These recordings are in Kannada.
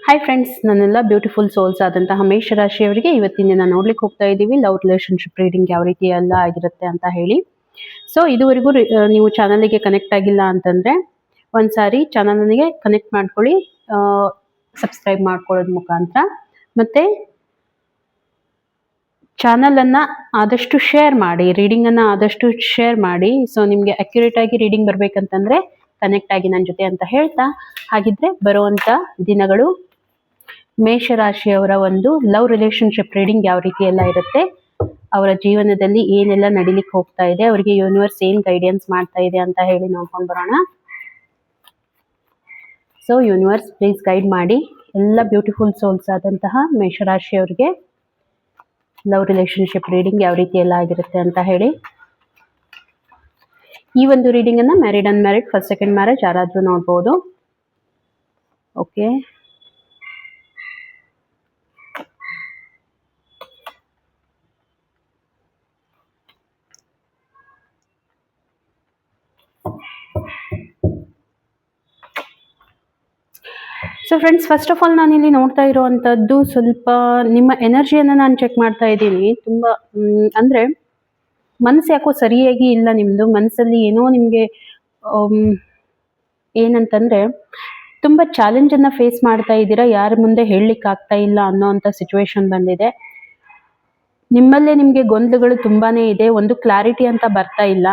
ಹಾಯ್ ಫ್ರೆಂಡ್ಸ್, ನನ್ನೆಲ್ಲ ಬ್ಯೂಟಿಫುಲ್ ಸೋಲ್ಸ್ ಆದಂತಹ ಮೇಷ ರಾಶಿಯವರಿಗೆ ಇವತ್ತಿನ ದಿನ ನೋಡ್ಲಿಕ್ಕೆ ಹೋಗ್ತಾ ಇದ್ದೀವಿ. ಲವ್ ರಿಲೇಶನ್ಶಿಪ್ ರೀಡಿಂಗ್ ಯಾವ ರೀತಿ ಎಲ್ಲ ಆಗಿರುತ್ತೆ ಅಂತ ಹೇಳಿ. ಸೊ ಇದುವರೆಗೂ ನೀವು ಚಾನಲ್ಗೆ ಕನೆಕ್ಟ್ ಆಗಿಲ್ಲ ಅಂತಂದ್ರೆ ಒಂದ್ಸಾರಿ ಚಾನಲ್ನಿಗೆ ಕನೆಕ್ಟ್ ಮಾಡ್ಕೊಳ್ಳಿ, ಸಬ್ಸ್ಕ್ರೈಬ್ ಮಾಡ್ಕೊಳ್ಳೋದ್ ಮುಖಾಂತರ. ಮತ್ತೆ ಚಾನಲ್ ಅನ್ನ ಆದಷ್ಟು ಶೇರ್ ಮಾಡಿ, ರೀಡಿಂಗ್ ಅನ್ನ ಆದಷ್ಟು ಶೇರ್ ಮಾಡಿ. ಸೊ ನಿಮ್ಗೆ ಅಕ್ಯುರೇಟ್ ಆಗಿ ರೀಡಿಂಗ್ ಬರ್ಬೇಕಂತಂದ್ರೆ ಕನೆಕ್ಟ್ ಆಗಿ ನನ್ನ ಜೊತೆ ಅಂತ ಹೇಳ್ತಾ, ಹಾಗಿದ್ರೆ ಬರುವಂತ ದಿನಗಳು ಮೇಷರಾಶಿಯವರ ಒಂದು ಲವ್ ರಿಲೇಶನ್ಶಿಪ್ ರೀಡಿಂಗ್ ಯಾವ ರೀತಿ ಎಲ್ಲ ಇರುತ್ತೆ, ಅವರ ಜೀವನದಲ್ಲಿ ಏನೆಲ್ಲ ನಡಿಲಿಕ್ಕೆ ಹೋಗ್ತಾ ಇದೆ, ಅವರಿಗೆ ಯೂನಿವರ್ಸ್ ಏನ್ ಗೈಡೆನ್ಸ್ ಮಾಡ್ತಾ ಇದೆ ಅಂತ ಹೇಳಿ ನೋಡ್ಕೊಂಡು ಬರೋಣ. ಸೊ ಯೂನಿವರ್ಸ್ ಪ್ಲೀಸ್ ಗೈಡ್ ಮಾಡಿ ಎಲ್ಲ ಬ್ಯೂಟಿಫುಲ್ ಸೋಲ್ಸ್ ಆದಂತಹ ಮೇಷರಾಶಿಯವರಿಗೆ ಲವ್ ರಿಲೇಶನ್ಶಿಪ್ ರೀಡಿಂಗ್ ಯಾವ ರೀತಿ ಎಲ್ಲ ಆಗಿರುತ್ತೆ ಅಂತ ಹೇಳಿ. ಈ ಒಂದು ರೀಡಿಂಗ್ ಅನ್ನ married unmarried, first second marriage ಯಾರಾದ್ರೂ ನೋಡ್ಬೋದು. Okay, so friends, first of all ನಾನಿಲ್ಲಿ ನೋಡ್ತಾ ಇರುವಂತದ್ದು ಸ್ವಲ್ಪ ನಿಮ್ಮ ಎನರ್ಜಿಯನ್ನು ನಾನು ಚೆಕ್ ಮಾಡ್ತಾ ಇದ್ದೀನಿ. ತುಂಬಾ ಅಂದ್ರೆ ಮನಸ್ಸು ಯಾಕೋ ಸರಿಯಾಗಿ ಇಲ್ಲ ನಿಮ್ದು. ಮನಸ್ಸಲ್ಲಿ ಏನೋ ನಿಮ್ಗೆ ಏನಂತಂದ್ರೆ ತುಂಬಾ ಚಾಲೆಂಜ್ ಅನ್ನ ಫೇಸ್ ಮಾಡ್ತಾ ಇದ್ದೀರಾ, ಯಾರ ಮುಂದೆ ಹೇಳಲಿಕ್ಕೆ ಆಗ್ತಾ ಇಲ್ಲ ಅನ್ನೋಂಥ ಸಿಚುವೇಶನ್ ಬಂದಿದೆ. ನಿಮ್ಮಲ್ಲೇ ನಿಮ್ಗೆ ಗೊಂದಲಗಳು ತುಂಬಾನೇ ಇದೆ, ಒಂದು ಕ್ಲಾರಿಟಿ ಅಂತ ಬರ್ತಾ ಇಲ್ಲ.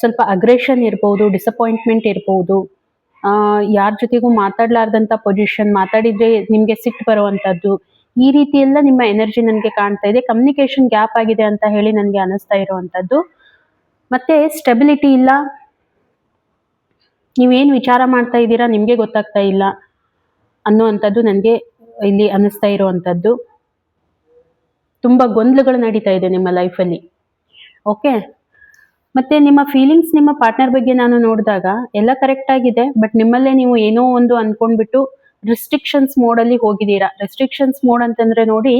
ಸ್ವಲ್ಪ ಅಗ್ರೆಷನ್ ಇರ್ಬೋದು, ಡಿಸಪಾಯಿಂಟ್ಮೆಂಟ್ ಇರ್ಬೋದು, ಯಾರ ಜೊತೆಗೂ ಮಾತಾಡ್ಲಾರ್ದಂತ ಪೊಸಿಷನ್, ಮಾತಾಡಿದ್ರೆ ನಿಮ್ಗೆ ಸಿಟ್ಟು ಬರುವಂತದ್ದು, ಈ ರೀತಿ ಎಲ್ಲ ನಿಮ್ಮ ಎನರ್ಜಿ ನನಗೆ ಕಾಣ್ತಾ ಇದೆ. ಕಮ್ಯುನಿಕೇಶನ್ ಗ್ಯಾಪ್ ಆಗಿದೆ ಅಂತ ಹೇಳಿ ನನಗೆ ಅನಿಸ್ತಾ ಇರುವಂತದ್ದು. ಮತ್ತೆ ಸ್ಟೆಬಿಲಿಟಿ ಇಲ್ಲ, ನೀವೇನ್ ವಿಚಾರ ಮಾಡ್ತಾ ಇದ್ದೀರಾ ನಿಮ್ಗೆ ಗೊತ್ತಾಗ್ತಾ ಇಲ್ಲ ಅನ್ನುವಂಥದ್ದು ನನಗೆ ಇಲ್ಲಿ ಅನಿಸ್ತಾ ಇರುವಂತದ್ದು. ತುಂಬಾ ಗೊಂದಲಗಳು ನಡೀತಾ ಇದೆ ನಿಮ್ಮ ಲೈಫಲ್ಲಿ. ಓಕೆ, ಮತ್ತೆ ನಿಮ್ಮ ಫೀಲಿಂಗ್ಸ್ ನಿಮ್ಮ ಪಾರ್ಟ್ನರ್ ಬಗ್ಗೆ ನಾನು ನೋಡಿದಾಗ ಎಲ್ಲ ಕರೆಕ್ಟ್ ಆಗಿದೆ, ಬಟ್ ನಿಮ್ಮಲ್ಲೇ ನೀವು ಏನೋ ಒಂದು ಅನ್ಕೊಂಡ್ಬಿಟ್ಟು ರೆಸ್ಟ್ರಿಕ್ಷನ್ಸ್ ಮೋಡಲ್ಲಿ ಹೋಗಿದ್ದೀರಾ. ರೆಸ್ಟ್ರಿಕ್ಷನ್ಸ್ ಮೋಡ್ ಅಂತಂದ್ರೆ ನೋಡಿ,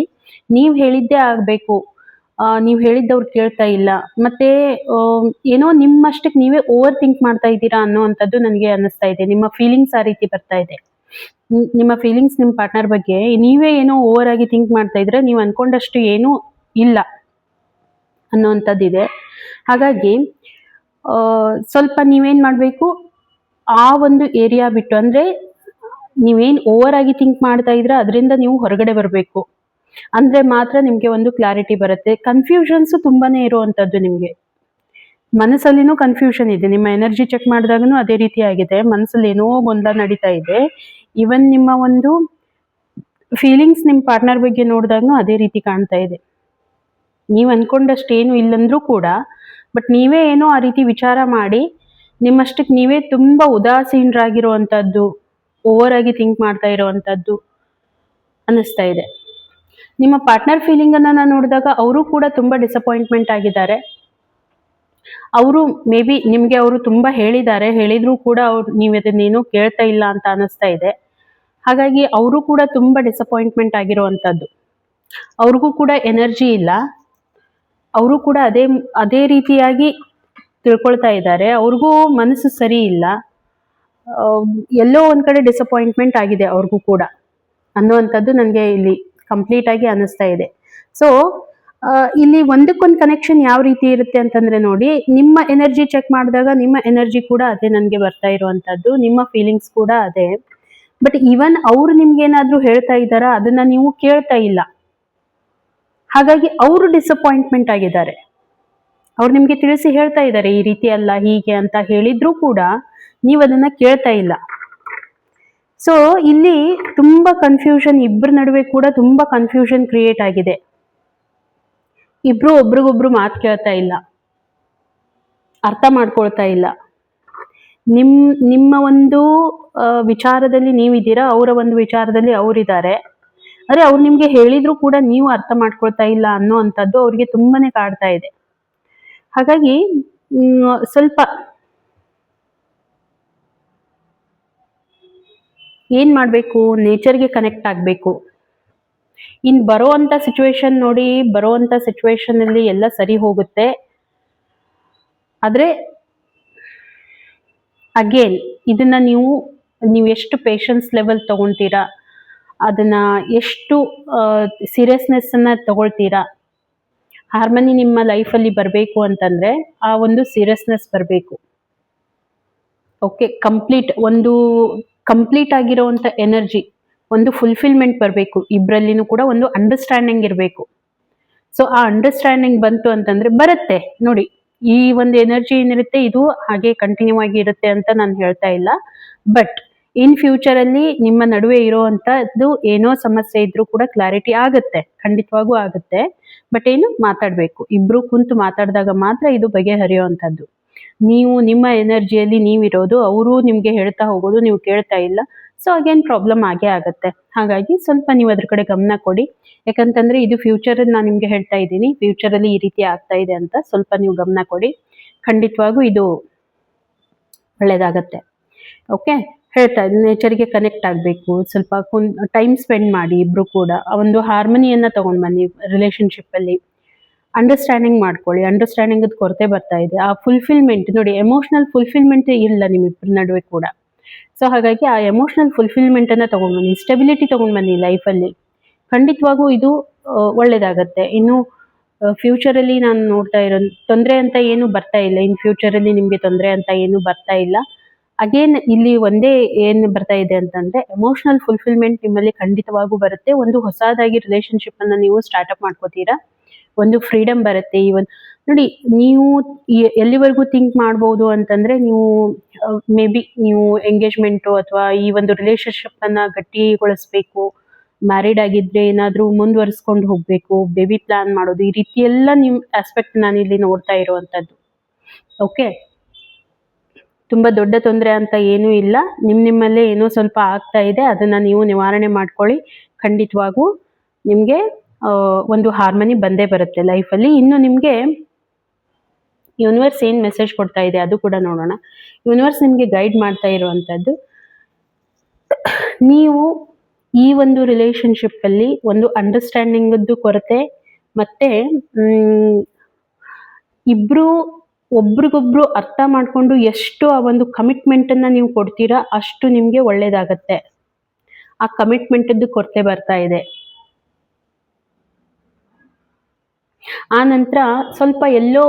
ನೀವು ಹೇಳಿದ್ದೇ ಆಗ್ಬೇಕು, ನೀವು ಹೇಳಿದ್ದವ್ರು ಕೇಳ್ತಾ ಇಲ್ಲ, ಮತ್ತೆ ಏನೋ ನಿಮ್ಮಷ್ಟಕ್ಕೆ ನೀವೇ ಓವರ್ ಥಿಂಕ್ ಮಾಡ್ತಾ ಇದ್ದೀರಾ ಅನ್ನೋವಂಥದ್ದು ನನಗೆ ಅನ್ನಿಸ್ತಾ ಇದೆ. ನಿಮ್ಮ ಫೀಲಿಂಗ್ಸ್ ಆ ರೀತಿ ಬರ್ತಾ ಇದೆ. ನಿಮ್ಮ ಫೀಲಿಂಗ್ಸ್ ನಿಮ್ಮ ಪಾರ್ಟ್ನರ್ ಬಗ್ಗೆ ನೀವೇ ಏನೋ ಓವರ್ ಆಗಿ ಥಿಂಕ್ ಮಾಡ್ತಾ ಇದ್ರೆ, ನೀವು ಅನ್ಕೊಂಡಷ್ಟು ಏನೂ ಇಲ್ಲ ಅನ್ನೋವಂಥದ್ದಿದೆ. ಹಾಗಾಗಿ ಸ್ವಲ್ಪ ನೀವೇನ್ ಮಾಡಬೇಕು, ಆ ಒಂದು ಏರಿಯಾ ಬಿಟ್ಟು, ಅಂದ್ರೆ ನೀವೇನ್ ಓವರ್ ಆಗಿ ಥಿಂಕ್ ಮಾಡ್ತಾ ಇದ್ರೆ ಅದರಿಂದ ನೀವು ಹೊರಗಡೆ ಬರಬೇಕು. ಅಂದ್ರೆ ಮಾತ್ರ ನಿಮ್ಗೆ ಒಂದು ಕ್ಲಾರಿಟಿ ಬರುತ್ತೆ. ಕನ್ಫ್ಯೂಷನ್ಸ್ ತುಂಬಾನೇ ಇರುವಂತದ್ದು, ನಿಮ್ಗೆ ಮನಸ್ಸಲ್ಲಿನೂ ಕನ್ಫ್ಯೂಷನ್ ಇದೆ. ನಿಮ್ಮ ಎನರ್ಜಿ ಚೆಕ್ ಮಾಡಿದಾಗನು ಅದೇ ರೀತಿ ಆಗಿದೆ, ಮನಸ್ಸಲ್ಲಿ ಏನೋ ಗೊಂದಲ ನಡೀತಾ ಇದೆ. ಇವನ್ ನಿಮ್ಮ ಒಂದು ಫೀಲಿಂಗ್ಸ್ ನಿಮ್ಮ ಪಾರ್ಟ್ನರ್ ಬಗ್ಗೆ ನೋಡಿದಾಗನು ಅದೇ ರೀತಿ ಕಾಣ್ತಾ ಇದೆ. ನೀವು ಅನ್ಕೊಂಡಷ್ಟು ಏನು ಇಲ್ಲಂದ್ರೂ ಕೂಡ, ಬಟ್ ನೀವೇ ಏನೋ ಆ ರೀತಿ ವಿಚಾರ ಮಾಡಿ ನಿಮ್ಮಷ್ಟಕ್ಕೆ ನೀವೇ ತುಂಬಾ ಉದಾಸೀನರಾಗಿರುವಂತದ್ದು, ಓವರ್ ಆಗಿ ಥಿಂಕ್ ಮಾಡ್ತಾ ಇರುವಂತದ್ದು ಅನ್ನಿಸ್ತಾ ಇದೆ. ನಿಮ್ಮ ಪಾರ್ಟ್ನರ್ ಫೀಲಿಂಗ್ ಅನ್ನ ನಾನು ನೋಡಿದಾಗ ಅವರು ಕೂಡ ತುಂಬಾ ಡಿಸಪಾಯಿಂಟ್ಮೆಂಟ್ ಆಗಿದ್ದಾರೆ. ಅವರು ಮೇ ಬಿ ನಿಮ್ಗೆ ಅವರು ತುಂಬಾ ಹೇಳಿದ್ರು ಕೂಡ ನೀವು ಅದನ್ನೇನೋ ಕೇಳ್ತಾ ಇಲ್ಲ ಅಂತ ಅನಿಸ್ತಾ ಇದೆ. ಹಾಗಾಗಿ ಅವರು ಕೂಡ ತುಂಬಾ ಡಿಸಪಾಯಿಂಟ್ಮೆಂಟ್ ಆಗಿರುವಂತದ್ದು. ಅವ್ರಿಗೂ ಕೂಡ ಎನರ್ಜಿ ಇಲ್ಲ, ಅವರು ಕೂಡ ಅದೇ ರೀತಿಯಾಗಿ ತಿಳ್ಕೊಳ್ತಾ ಇದ್ದಾರೆ. ಅವ್ರಿಗೂ ಮನಸ್ಸು ಸರಿ ಇಲ್ಲ, ಎಲ್ಲೋ ಒಂದ್ ಕಡೆ ಡಿಸಪಾಯಿಂಟ್ಮೆಂಟ್ ಆಗಿದೆ ಅವ್ರಿಗೂ ಕೂಡ ಅನ್ನುವಂಥದ್ದು ನನಗೆ ಇಲ್ಲಿ ಕಂಪ್ಲೀಟ್ ಆಗಿ ಅನ್ನಿಸ್ತಾ ಇದೆ. ಸೊ ಇಲ್ಲಿ ಒಂದಕ್ಕೊಂದು ಕನೆಕ್ಷನ್ ಯಾವ ರೀತಿ ಇರುತ್ತೆ ಅಂತಂದ್ರೆ ನೋಡಿ, ನಿಮ್ಮ ಎನರ್ಜಿ ಚೆಕ್ ಮಾಡಿದಾಗ ನಿಮ್ಮ ಎನರ್ಜಿ ಕೂಡ ಅದೇ ನನಗೆ ಬರ್ತಾ ಇರುವಂತದ್ದು, ನಿಮ್ಮ ಫೀಲಿಂಗ್ಸ್ ಕೂಡ ಅದೇ. ಬಟ್ ಈವನ್ ಅವ್ರು ನಿಮ್ಗೇನಾದ್ರೂ ಹೇಳ್ತಾ ಇದ್ದಾರಾ ಅದನ್ನ ನೀವು ಕೇಳ್ತಾ ಇಲ್ಲ. ಹಾಗಾಗಿ ಅವರು ಡಿಸಪಾಯಿಂಟ್ಮೆಂಟ್ ಆಗಿದ್ದಾರೆ. ಅವ್ರು ನಿಮ್ಗೆ ತಿಳಿಸಿ ಹೇಳ್ತಾ ಇದ್ದಾರೆ ಈ ರೀತಿ ಅಲ್ಲ ಹೀಗೆ ಅಂತ ಹೇಳಿದ್ರು ಕೂಡ ನೀವು ಅದನ್ನ ಕೇಳ್ತಾ ಇಲ್ಲ. ಸೊ ಇಲ್ಲಿ ತುಂಬಾ ಕನ್ಫ್ಯೂಷನ್, ಇಬ್ಬರ ನಡುವೆ ಕೂಡ ತುಂಬಾ ಕನ್ಫ್ಯೂಷನ್ ಕ್ರಿಯೇಟ್ ಆಗಿದೆ. ಇಬ್ರು ಒಬ್ರಿಗೊಬ್ರು ಮಾತು ಕೇಳ್ತಾ ಇಲ್ಲ, ಅರ್ಥ ಮಾಡ್ಕೊಳ್ತಾ ಇಲ್ಲ. ನಿಮ್ಮ ಒಂದು ವಿಚಾರದಲ್ಲಿ ನೀವಿದ್ದೀರಾ, ಅವರ ಒಂದು ವಿಚಾರದಲ್ಲಿ ಅವರಿದ್ದಾರೆ. ಆದ್ರೆ ಅವ್ರು ನಿಮ್ಗೆ ಹೇಳಿದ್ರು ಕೂಡ ನೀವು ಅರ್ಥ ಮಾಡ್ಕೊಳ್ತಾ ಇಲ್ಲ ಅನ್ನೋ ಅಂತದ್ದು ಅವ್ರಿಗೆ ತುಂಬಾನೇ ಕಾಡ್ತಾ ಇದೆ. ಹಾಗಾಗಿ ಸ್ವಲ್ಪ ಏನ್ ಮಾಡ್ಬೇಕು, ನೇಚರ್ಗೆ ಕನೆಕ್ಟ್ ಆಗ್ಬೇಕು. ಇನ್ ಬರೋವಂತ ಸಿಚುವೇಶನ್ ನೋಡಿ, ಬರೋವಂತ ಸಿಚುವೇಶನ್ ಅಲ್ಲಿ ಎಲ್ಲ ಸರಿ ಹೋಗುತ್ತೆ. ಆದ್ರೆ ಅಗೇನ್ ಇದನ್ನ ನೀವು ಎಷ್ಟು ಪೇಷನ್ಸ್ ಲೆವೆಲ್ ತಗೊಂತೀರಾ ಅದನ್ನ ಎಷ್ಟು ಸೀರಿಯಸ್ನೆಸ್ಸನ್ನು ತಗೊಳ್ತೀರಾ. ಹಾರ್ಮನಿ ನಿಮ್ಮ ಲೈಫಲ್ಲಿ ಬರಬೇಕು ಅಂತಂದರೆ ಆ ಒಂದು ಸೀರಿಯಸ್ನೆಸ್ ಬರಬೇಕು. ಓಕೆ, ಕಂಪ್ಲೀಟ್ ಆಗಿರೋವಂಥ ಎನರ್ಜಿ, ಒಂದು ಫುಲ್ಫಿಲ್ಮೆಂಟ್ ಬರಬೇಕು. ಇಬ್ಬರಲ್ಲಿನೂ ಕೂಡ ಒಂದು ಅಂಡರ್ಸ್ಟ್ಯಾಂಡಿಂಗ್ ಇರಬೇಕು. ಸೊ ಆ ಅಂಡರ್ಸ್ಟ್ಯಾಂಡಿಂಗ್ ಬಂತು ಅಂತಂದ್ರೆ ಬರುತ್ತೆ ನೋಡಿ. ಈ ಒಂದು ಎನರ್ಜಿ ಏನಿರುತ್ತೆ ಇದು ಹಾಗೆ ಕಂಟಿನ್ಯೂ ಆಗಿ ಇರುತ್ತೆ ಅಂತ ನಾನು ಹೇಳ್ತಾ ಇಲ್ಲ. ಬಟ್ ಇನ್ ಫ್ಯೂಚರ್ ಅಲ್ಲಿ ನಿಮ್ಮ ನಡುವೆ ಇರುವಂತದ್ದು ಏನೋ ಸಮಸ್ಯೆ ಇದ್ರೂ ಕೂಡ ಕ್ಲಾರಿಟಿ ಆಗುತ್ತೆ, ಖಂಡಿತವಾಗೂ ಆಗುತ್ತೆ. ಬಟ್ ಏನು ಮಾತಾಡ್ಬೇಕು, ಇಬ್ರು ಕುಂತು ಮಾತಾಡಿದಾಗ ಮಾತ್ರ ಇದು ಬಗೆಹರಿಯುವಂಥದ್ದು. ನೀವು ನಿಮ್ಮ ಎನರ್ಜಿಯಲ್ಲಿ ನೀವಿರೋದು, ಅವರು ನಿಮ್ಗೆ ಹೇಳ್ತಾ ಹೋಗೋದು, ನೀವು ಕೇಳ್ತಾ ಇಲ್ಲ. ಸೊ ಅಗೇನ್ ಪ್ರಾಬ್ಲಮ್ ಆಗೇ ಆಗುತ್ತೆ. ಹಾಗಾಗಿ ಸ್ವಲ್ಪ ನೀವು ಅದ್ರ ಕಡೆ ಗಮನ ಕೊಡಿ. ಯಾಕಂತಂದ್ರೆ ಇದು ಫ್ಯೂಚರ್ ನಾನು ನಿಮ್ಗೆ ಹೇಳ್ತಾ ಇದ್ದೀನಿ, ಫ್ಯೂಚರ್ ಅಲ್ಲಿ ಈ ರೀತಿ ಆಗ್ತಾ ಇದೆ ಅಂತ ಸ್ವಲ್ಪ ನೀವು ಗಮನ ಕೊಡಿ. ಖಂಡಿತವಾಗೂ ಇದು ಒಳ್ಳೇದಾಗತ್ತೆ. ಓಕೆ, ಹೇಳ್ತಾ ಇದ್ದೀನಿ, ನೇಚರ್ಗೆ ಕನೆಕ್ಟ್ ಆಗಬೇಕು, ಸ್ವಲ್ಪ ಟೈಮ್ ಸ್ಪೆಂಡ್ ಮಾಡಿ ಇಬ್ರು ಕೂಡ. ಆ ಒಂದು ಹಾರ್ಮನಿಯನ್ನ ತಗೊಂಡ್ ಬನ್ನಿ ರಿಲೇಶನ್ಶಿಪ್ ಅಲ್ಲಿ. ಅಂಡರ್ಸ್ಟ್ಯಾಂಡಿಂಗ್ ಮಾಡ್ಕೊಳ್ಳಿ. ಅಂಡರ್ಸ್ಟ್ಯಾಂಡಿಂಗ್ ಕೊರತೆ ಬರ್ತಾ ಇದೆ. ಆ ಫುಲ್ಫಿಲ್ಮೆಂಟ್ ನೋಡಿ, ಎಮೋಷನಲ್ ಫುಲ್ಫಿಲ್ಮೆಂಟ್ ಇಲ್ಲ ನಿಮ್ಮಿಬ್ಬರ ನಡುವೆ ಕೂಡ. ಸೊ ಹಾಗಾಗಿ ಆ ಎಮೋಷನಲ್ ಫುಲ್ಫಿಲ್ಮೆಂಟ್ ಅನ್ನ ತಗೊಂಡ್ ಬನ್ನಿ, ಸ್ಟೆಬಿಲಿಟಿ ತಗೊಂಡ್ ಬನ್ನಿ ಲೈಫಲ್ಲಿ. ಖಂಡಿತವಾಗೂ ಇದು ಒಳ್ಳೇದಾಗತ್ತೆ. ಇನ್ನು ಫ್ಯೂಚರ್ ಅಲ್ಲಿ ನಾನು ನೋಡ್ತಾ ಇರೋ ತೊಂದರೆ ಅಂತ ಏನು ಬರ್ತಾ ಇಲ್ಲ. ಇನ್ ಫ್ಯೂಚರ್ ಅಲ್ಲಿ ನಿಮ್ಗೆ ತೊಂದರೆ ಅಂತ ಏನು ಬರ್ತಾ ಇಲ್ಲ. ಅಗೇನ್ ಇಲ್ಲಿ ಒಂದೇ ಏನು ಬರ್ತಾ ಇದೆ ಅಂತಂದ್ರೆ ಎಮೋಷನಲ್ ಫುಲ್ಫಿಲ್ಮೆಂಟ್ ನಿಮ್ಮಲ್ಲಿ ಖಂಡಿತವಾಗೂ ಬರುತ್ತೆ. ಒಂದು ಹೊಸದಾಗಿ ರಿಲೇಶನ್ಶಿಪ್ ಅನ್ನ ನೀವು ಸ್ಟಾರ್ಟ್ಅಪ್ ಮಾಡ್ಕೋತೀರಾ. ಒಂದು ಫ್ರೀಡಮ್ ಬರುತ್ತೆ. ಈವನ್ ನೋಡಿ, ನೀವು ಎಲ್ಲಿವರೆಗೂ ಥಿಂಕ್ ಮಾಡ್ಬೋದು ಅಂತಂದ್ರೆ, ನೀವು ಮೇ ಬಿ ನೀವು ಎಂಗೇಜ್ಮೆಂಟು ಅಥವಾ ಈ ಒಂದು ರಿಲೇಶನ್ಶಿಪ್ ಅನ್ನ ಗಟ್ಟಿಗೊಳಿಸ್ಬೇಕು, ಮ್ಯಾರಿಡ್ ಆಗಿದ್ರೆ ಏನಾದ್ರೂ ಮುಂದುವರಿಸ್ಕೊಂಡು ಹೋಗ್ಬೇಕು, ಬೇಬಿ ಪ್ಲಾನ್ ಮಾಡೋದು, ಈ ರೀತಿ ಎಲ್ಲ ನಿಮ್ ಆಸ್ಪೆಕ್ಟ್ ನಾನು ಇಲ್ಲಿ ನೋಡ್ತಾ ಇರುವಂತದ್ದು. ಓಕೆ, ತುಂಬಾ ದೊಡ್ಡ ತೊಂದರೆ ಅಂತ ಏನೂ ಇಲ್ಲ. ನಿಮ್ಮಲ್ಲೇ ಏನೋ ಸ್ವಲ್ಪ ಆಗ್ತಾ ಇದೆ, ಅದನ್ನ ನೀವು ನಿವಾರಣೆ ಮಾಡ್ಕೊಳ್ಳಿ. ಖಂಡಿತವಾಗೂ ನಿಮ್ಗೆ ಒಂದು ಹಾರ್ಮನಿ ಬಂದೇ ಬರುತ್ತೆ ಲೈಫಲ್ಲಿ. ಇನ್ನು ನಿಮ್ಗೆ ಯೂನಿವರ್ಸ್ ಏನ್ ಮೆಸೇಜ್ ಕೊಡ್ತಾ ಇದೆ ಅದು ಕೂಡ ನೋಡೋಣ. ಯೂನಿವರ್ಸ್ ನಿಮ್ಗೆ ಗೈಡ್ ಮಾಡ್ತಾ ಇರುವಂತದ್ದು, ನೀವು ಈ ಒಂದು ರಿಲೇಶನ್ಶಿಪ್ ಅಲ್ಲಿ ಒಂದು ಅಂಡರ್ಸ್ಟ್ಯಾಂಡಿಂಗ್ ಕೊರತೆ, ಮತ್ತೆ ಇಬ್ರು ಒಬ್ರಿಗೊಬ್ರು ಅರ್ಥ ಮಾಡ್ಕೊಂಡು ಎಷ್ಟು ಆ ಒಂದು ಕಮಿಟ್ಮೆಂಟ್ ಅನ್ನ ನೀವು ಕೊಡ್ತೀರಾ ಅಷ್ಟು ನಿಮ್ಗೆ ಒಳ್ಳೇದಾಗತ್ತೆ. ಆ ಕಮಿಟ್ಮೆಂಟ್ ಕೊರತೆ ಬರ್ತಾ ಇದೆ. ಆ ನಂತರ ಸ್ವಲ್ಪ ಎಲ್ಲೋ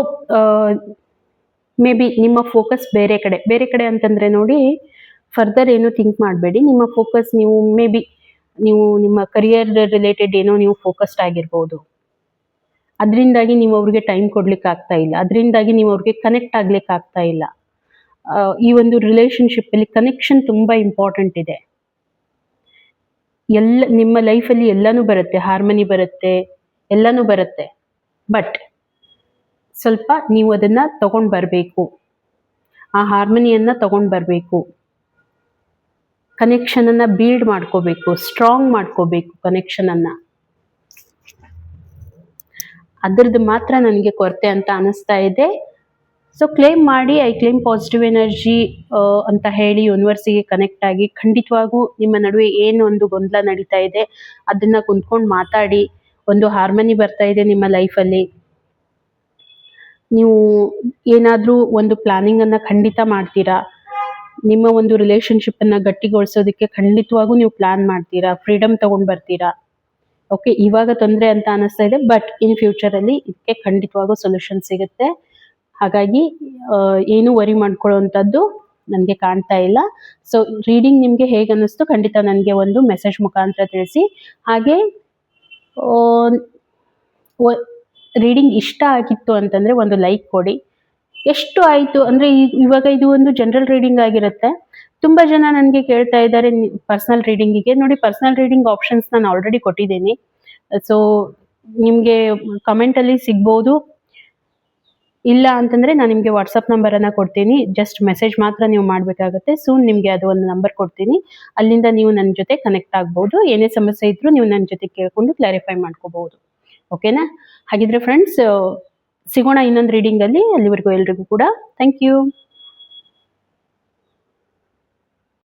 ಮೇ ಬಿ ನಿಮ್ಮ ಫೋಕಸ್ ಬೇರೆ ಕಡೆ ಅಂತಂದ್ರೆ ನೋಡಿ, ಫರ್ದರ್ ಏನು ಥಿಂಕ್ ಮಾಡಬೇಡಿ. ನಿಮ್ಮ ಫೋಕಸ್ ನೀವು ನಿಮ್ಮ ಕರಿಯರ್ ರಿಲೇಟೆಡ್ ಏನೋ ನೀವು ಫೋಕಸ್ಡ್ ಆಗಿರ್ಬೋದು. ಅದರಿಂದಾಗಿ ನೀವು ಅವ್ರಿಗೆ ಟೈಮ್ ಕೊಡ್ಲಿಕ್ಕೆ ಆಗ್ತಾ ಇಲ್ಲ, ಅದರಿಂದಾಗಿ ನೀವು ಅವ್ರಿಗೆ ಕನೆಕ್ಟ್ ಆಗ್ಲಿಕ್ಕೆ ಆಗ್ತಾ ಇಲ್ಲ. ಈ ಒಂದು ರಿಲೇಶನ್ಶಿಪ್ ಅಲ್ಲಿ ಕನೆಕ್ಷನ್ ತುಂಬಾ ಇಂಪಾರ್ಟೆಂಟ್ ಇದೆ. ನಿಮ್ಮ ಲೈಫಲ್ಲಿ ಎಲ್ಲಾನು ಬರುತ್ತೆ, ಹಾರ್ಮನಿ ಬರುತ್ತೆ, ಎಲ್ಲಾನು ಬರುತ್ತೆ. ಬಟ್ ಸ್ವಲ್ಪ ನೀವು ಅದನ್ನ ತಗೊಂಡ್ ಬರಬೇಕು, ಆ ಹಾರ್ಮನಿಯನ್ನ ತಗೊಂಡ್ ಬರಬೇಕು. ಕನೆಕ್ಷನ್ ಅನ್ನ ಬಿಲ್ಡ್ ಮಾಡ್ಕೋಬೇಕು, ಸ್ಟ್ರಾಂಗ್ ಮಾಡ್ಕೋಬೇಕು ಕನೆಕ್ಷನ್ ಅನ್ನ. ಅದ್ರದ್ದು ಮಾತ್ರ ನನಗೆ ಕೊರತೆ ಅಂತ ಅನಿಸ್ತಾ ಇದೆ. ಸೊ ಕ್ಲೇಮ್ ಮಾಡಿ, ಐ ಕ್ಲೇಮ್ ಪಾಸಿಟಿವ್ ಎನರ್ಜಿ ಅಂತ ಹೇಳಿ ಯೂನಿವರ್ಸಿಗೆ ಕನೆಕ್ಟ್ ಆಗಿ, ಖಂಡಿತವಾಗೂ ನಿಮ್ಮ ನಡುವೆ ಏನು ಒಂದು ಗೊಂದಲ ನಡೀತಾ ಇದೆ ಅದನ್ನ ಕುಂತ್ಕೊಂಡು ಮಾತಾಡಿ. ಒಂದು ಹಾರ್ಮನಿ ಬರ್ತಾ ಇದೆ ನಿಮ್ಮ ಲೈಫಲ್ಲಿ. ನೀವು ಏನಾದ್ರೂ ಒಂದು ಪ್ಲಾನಿಂಗ್ ಅನ್ನ ಖಂಡಿತ ಮಾಡ್ತೀರಾ. ನಿಮ್ಮ ಒಂದು ರಿಲೇಶನ್ಶಿಪ್ ಅನ್ನ ಗಟ್ಟಿಗೊಳಿಸೋದಕ್ಕೆ ಖಂಡಿತವಾಗೂ ನೀವು ಪ್ಲಾನ್ ಮಾಡ್ತೀರಾ, ಫ್ರೀಡಮ್ ತಗೊಂಡ್ ಬರ್ತೀರಾ. ಓಕೆ, ಇವಾಗ ತೊಂದರೆ ಅಂತ ಅನಿಸ್ತಾ ಇದೆ, ಬಟ್ ಇನ್ ಫ್ಯೂಚರ್ ಅಲ್ಲಿ ಇದಕ್ಕೆ ಖಂಡಿತವಾಗೂ ಸೊಲ್ಯೂಷನ್ ಸಿಗುತ್ತೆ. ಹಾಗಾಗಿ ಏನು ವರಿ ಮಾಡ್ಕೊಳ್ಳುವಂಥದ್ದು ನನಗೆ ಕಾಣ್ತಾ ಇಲ್ಲ. ಸೊ ರೀಡಿಂಗ್ ನಿಮ್ಗೆ ಹೇಗೆ ಅನ್ನಿಸ್ತು ಖಂಡಿತ ನನಗೆ ಒಂದು ಮೆಸೇಜ್ ಮುಖಾಂತರ ತಿಳಿಸಿ. ಹಾಗೆ ರೀಡಿಂಗ್ ಇಷ್ಟ ಆಗಿತ್ತು ಅಂತಂದ್ರೆ ಒಂದು ಲೈಕ್ ಕೊಡಿ. ಎಷ್ಟು ಆಯ್ತು ಅಂದ್ರೆ ಇವಾಗ ಇದು ಒಂದು ಜನರಲ್ ರೀಡಿಂಗ್ ಆಗಿರುತ್ತೆ. ತುಂಬಾ ಜನ ನನಗೆ ಕೇಳ್ತಾ ಇದ್ದಾರೆ ಪರ್ಸನಲ್ ರೀಡಿಂಗಿಗೆ. ನೋಡಿ, ಪರ್ಸನಲ್ ರೀಡಿಂಗ್ ಆಪ್ಷನ್ಸ್ ನಾನು ಆಲ್ರೆಡಿ ಕೊಟ್ಟಿದ್ದೀನಿ. ಸೊ ನಿಮ್ಗೆ ಕಮೆಂಟ್ ಅಲ್ಲಿ ಸಿಗ್ಬೋದು. ಇಲ್ಲ ಅಂತಂದ್ರೆ ನಾನು ನಿಮ್ಗೆ ವಾಟ್ಸಪ್ ನಂಬರ್ ಅನ್ನ ಕೊಡ್ತೀನಿ, ಜಸ್ಟ್ ಮೆಸೇಜ್ ಮಾತ್ರ ನೀವು ಮಾಡ್ಬೇಕಾಗುತ್ತೆ. ಸೂನ್ ನಿಮ್ಗೆ ಅದು ಒಂದು ನಂಬರ್ ಕೊಡ್ತೀನಿ, ಅಲ್ಲಿಂದ ನೀವು ನನ್ನ ಜೊತೆ ಕನೆಕ್ಟ್ ಆಗ್ಬಹುದು. ಏನೇ ಸಮಸ್ಯೆ ಇದ್ರೂ ನೀವು ನನ್ನ ಜೊತೆ ಕೇಳ್ಕೊಂಡು ಕ್ಲಾರಿಫೈ ಮಾಡ್ಕೋಬಹುದು. ಓಕೆನಾ? ಹಾಗಿದ್ರೆ ಫ್ರೆಂಡ್ಸ್, ಸಿಗೋಣ ಇನ್ನೊಂದು ರೀಡಿಂಗ್ ಅಲ್ಲಿ. ಅಲ್ಲಿವರೆಗೂ ಎಲ್ರಿಗೂ ಕೂಡ ಥ್ಯಾಂಕ್ ಯು.